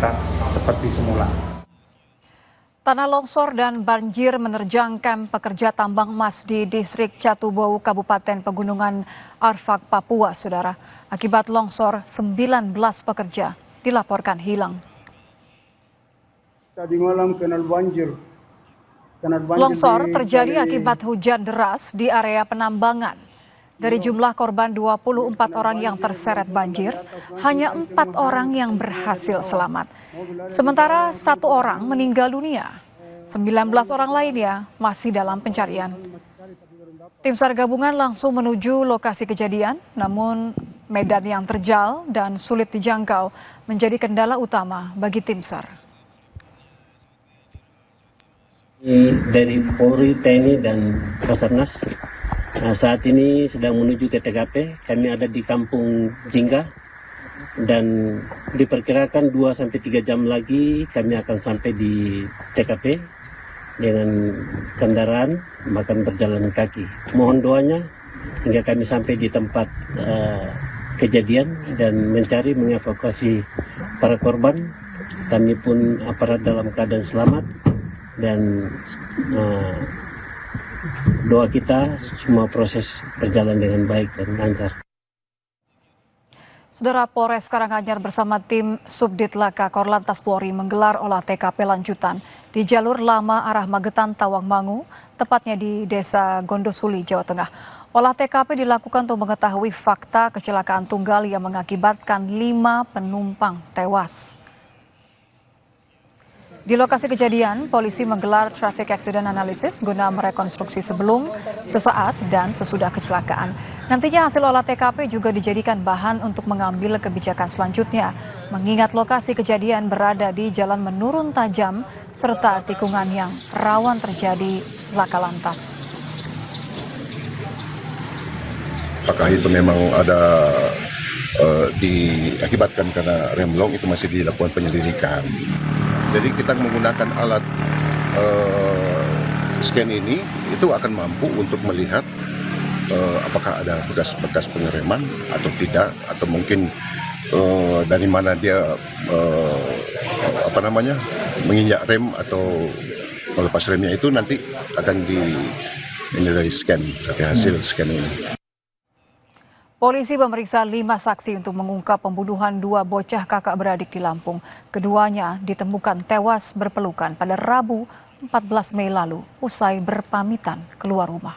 beraktivitas seperti semula. Tanah longsor dan banjir menerjang kamp pekerja tambang emas di Distrik Catubowu, Kabupaten Pegunungan Arfak, Papua, Saudara. Akibat longsor, 19 pekerja dilaporkan hilang. Tadi malam kenal banjir. Longsor terjadi akibat hujan deras di area penambangan. Dari jumlah korban 24 orang yang terseret banjir, hanya 4 orang yang berhasil selamat. Sementara 1 orang meninggal dunia. 19 orang lainnya masih dalam pencarian. Tim SAR gabungan langsung menuju lokasi kejadian, namun medan yang terjal dan sulit dijangkau menjadi kendala utama bagi tim SAR. Dari Polri, TNI, dan Basarnas saat ini sedang menuju ke TKP. Kami ada di Kampung Jingga dan diperkirakan 2-3 jam lagi kami akan sampai di TKP dengan kendaraan, bahkan berjalan kaki. Mohon doanya hingga kami sampai di tempat kejadian dan mencari mengevakuasi para korban. Kami pun aparat dalam keadaan selamat. Dan doa kita semua proses berjalan dengan baik dan lancar. Saudara, Polres Karanganyar bersama tim Subdit Laka Korlantas Polri menggelar olah TKP lanjutan di jalur lama arah Magetan Tawangmangu, tepatnya di Desa Gondosuli, Jawa Tengah. Olah TKP dilakukan untuk mengetahui fakta kecelakaan tunggal yang mengakibatkan 5 penumpang tewas. Di lokasi kejadian, polisi menggelar traffic accident analysis guna merekonstruksi sebelum, sesaat, dan sesudah kecelakaan. Nantinya hasil olah TKP juga dijadikan bahan untuk mengambil kebijakan selanjutnya, mengingat lokasi kejadian berada di jalan menurun tajam serta tikungan yang rawan terjadi laka lantas. Apakah itu memang ada diakibatkan karena remblong, itu masih dilakukan penyelidikan. Jadi kita menggunakan alat scan ini itu akan mampu untuk melihat apakah ada bekas pengereman atau tidak, atau mungkin dari mana dia menginjak rem atau melepas remnya, itu nanti akan dari scan, dari hasil scan ini. Polisi memeriksa 5 saksi untuk mengungkap pembunuhan 2 bocah kakak beradik di Lampung. Keduanya ditemukan tewas berpelukan pada Rabu 14 Mei lalu usai berpamitan keluar rumah.